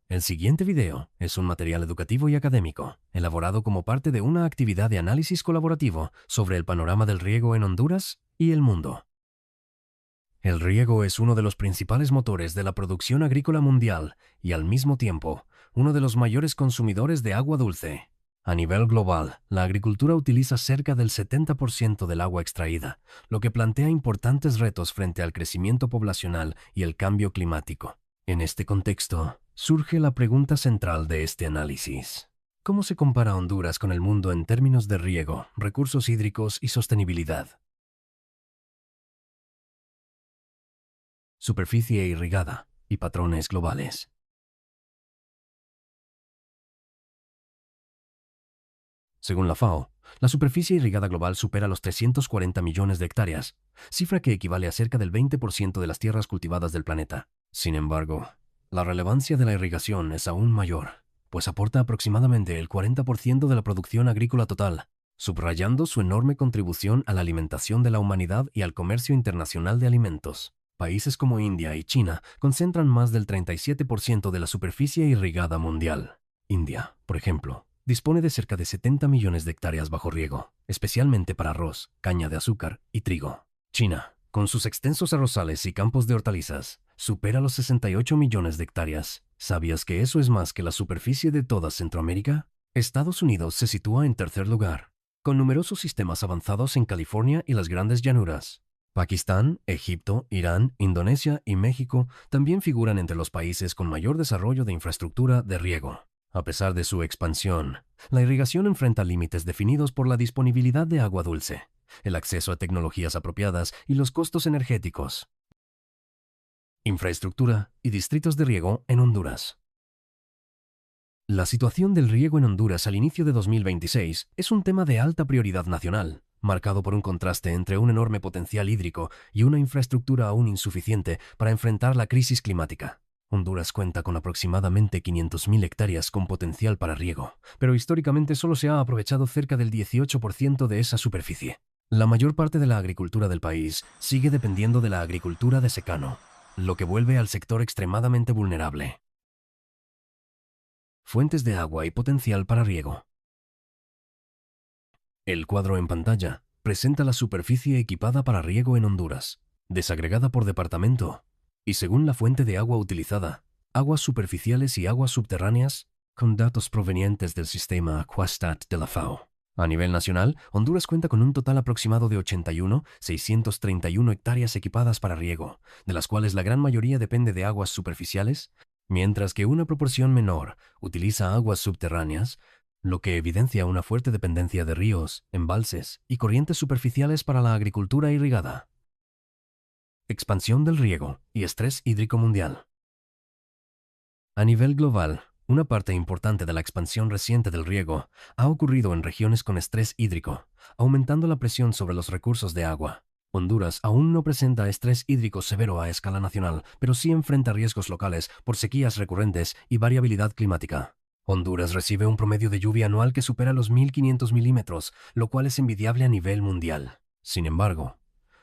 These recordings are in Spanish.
El siguiente video es un material educativo y académico, elaborado como parte de una actividad de análisis colaborativo sobre el panorama del riego en Honduras y el mundo. El riego es uno de los principales motores de la producción agrícola mundial y, al mismo tiempo, uno de los mayores consumidores de agua dulce. A nivel global, la agricultura utiliza cerca del 70% del agua extraída, lo que plantea importantes retos frente al crecimiento poblacional y el cambio climático. En este contexto, surge la pregunta central de este análisis. ¿Cómo se compara Honduras con el mundo en términos de riego, recursos hídricos y sostenibilidad? Superficie irrigada y patrones globales. Según la FAO, la superficie irrigada global supera los 340 millones de hectáreas, cifra que equivale a cerca del 20% de las tierras cultivadas del planeta. Sin embargo, la relevancia de la irrigación es aún mayor, pues aporta aproximadamente el 40% de la producción agrícola total, subrayando su enorme contribución a la alimentación de la humanidad y al comercio internacional de alimentos. Países como India y China concentran más del 37% de la superficie irrigada mundial. India, por ejemplo, dispone de cerca de 70 millones de hectáreas bajo riego, especialmente para arroz, caña de azúcar y trigo. China, con sus extensos arrozales y campos de hortalizas, supera los 68 millones de hectáreas. ¿Sabías que eso es más que la superficie de toda Centroamérica? Estados Unidos se sitúa en tercer lugar, con numerosos sistemas avanzados en California y las Grandes Llanuras. Pakistán, Egipto, Irán, Indonesia y México también figuran entre los países con mayor desarrollo de infraestructura de riego. A pesar de su expansión, la irrigación enfrenta límites definidos por la disponibilidad de agua dulce, el acceso a tecnologías apropiadas y los costos energéticos. Infraestructura y distritos de riego en Honduras. La situación del riego en Honduras al inicio de 2026 es un tema de alta prioridad nacional, marcado por un contraste entre un enorme potencial hídrico y una infraestructura aún insuficiente para enfrentar la crisis climática. Honduras cuenta con aproximadamente 500.000 hectáreas con potencial para riego, pero históricamente solo se ha aprovechado cerca del 18% de esa superficie. La mayor parte de la agricultura del país sigue dependiendo de la agricultura de secano, lo que vuelve al sector extremadamente vulnerable. Fuentes de agua y potencial para riego. El cuadro en pantalla presenta la superficie equipada para riego en Honduras, desagregada por departamento, y según la fuente de agua utilizada, aguas superficiales y aguas subterráneas, con datos provenientes del sistema Aquastat de la FAO. A nivel nacional, Honduras cuenta con un total aproximado de 81.631 hectáreas equipadas para riego, de las cuales la gran mayoría depende de aguas superficiales, mientras que una proporción menor utiliza aguas subterráneas, lo que evidencia una fuerte dependencia de ríos, embalses y corrientes superficiales para la agricultura irrigada. Expansión del riego y estrés hídrico mundial. A nivel global, una parte importante de la expansión reciente del riego ha ocurrido en regiones con estrés hídrico, aumentando la presión sobre los recursos de agua. Honduras aún no presenta estrés hídrico severo a escala nacional, pero sí enfrenta riesgos locales por sequías recurrentes y variabilidad climática. Honduras recibe un promedio de lluvia anual que supera los 1.500 milímetros, lo cual es envidiable a nivel mundial. Sin embargo,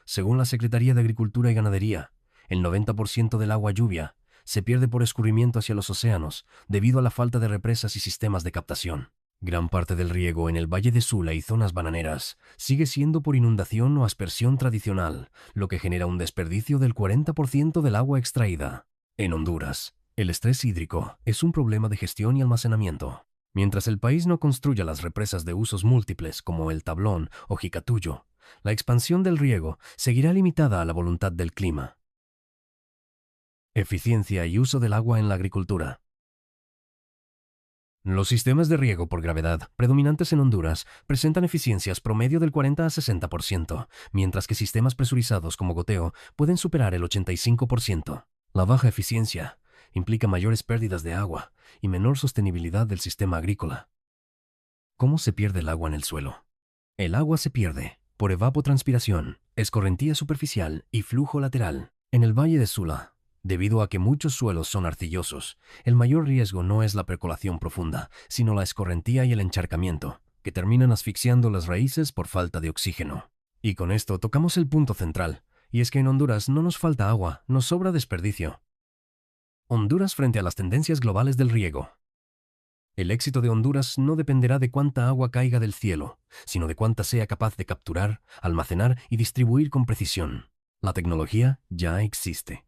según la Secretaría de Agricultura y Ganadería, el 90% del agua lluvia se pierde por escurrimiento hacia los océanos debido a la falta de represas y sistemas de captación. Gran parte del riego en el Valle de Sula y zonas bananeras sigue siendo por inundación o aspersión tradicional, lo que genera un desperdicio del 40% del agua extraída. En Honduras, el estrés hídrico es un problema de gestión y almacenamiento. Mientras el país no construya las represas de usos múltiples como el Tablón o Jicatuyo, la expansión del riego seguirá limitada a la voluntad del clima. Eficiencia y uso del agua en la agricultura. Los sistemas de riego por gravedad, predominantes en Honduras, presentan eficiencias promedio del 40 a 60%, mientras que sistemas presurizados como goteo pueden superar el 85%. La baja eficiencia implica mayores pérdidas de agua y menor sostenibilidad del sistema agrícola. ¿Cómo se pierde el agua en el suelo? El agua se pierde por evapotranspiración, escorrentía superficial y flujo lateral. En el Valle de Sula, debido a que muchos suelos son arcillosos, el mayor riesgo no es la percolación profunda, sino la escorrentía y el encharcamiento, que terminan asfixiando las raíces por falta de oxígeno. Y con esto tocamos el punto central, y es que en Honduras no nos falta agua, nos sobra desperdicio. Honduras frente a las tendencias globales del riego. El éxito de Honduras no dependerá de cuánta agua caiga del cielo, sino de cuánta sea capaz de capturar, almacenar y distribuir con precisión. La tecnología ya existe.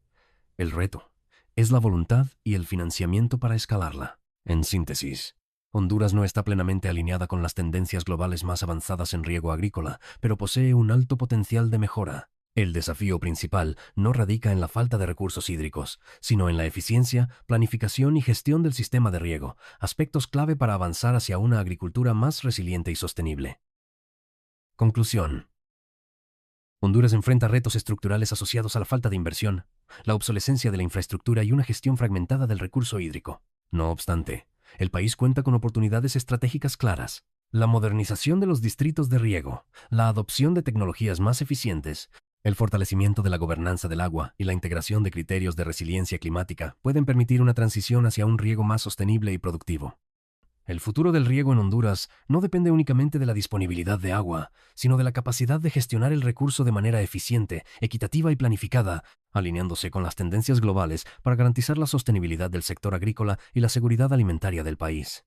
El reto es la voluntad y el financiamiento para escalarla. En síntesis, Honduras no está plenamente alineada con las tendencias globales más avanzadas en riego agrícola, pero posee un alto potencial de mejora. El desafío principal no radica en la falta de recursos hídricos, sino en la eficiencia, planificación y gestión del sistema de riego, aspectos clave para avanzar hacia una agricultura más resiliente y sostenible. Conclusión. Honduras enfrenta retos estructurales asociados a la falta de inversión, la obsolescencia de la infraestructura y una gestión fragmentada del recurso hídrico. No obstante, el país cuenta con oportunidades estratégicas claras. La modernización de los distritos de riego, la adopción de tecnologías más eficientes, el fortalecimiento de la gobernanza del agua y la integración de criterios de resiliencia climática pueden permitir una transición hacia un riego más sostenible y productivo. El futuro del riego en Honduras no depende únicamente de la disponibilidad de agua, sino de la capacidad de gestionar el recurso de manera eficiente, equitativa y planificada, alineándose con las tendencias globales para garantizar la sostenibilidad del sector agrícola y la seguridad alimentaria del país.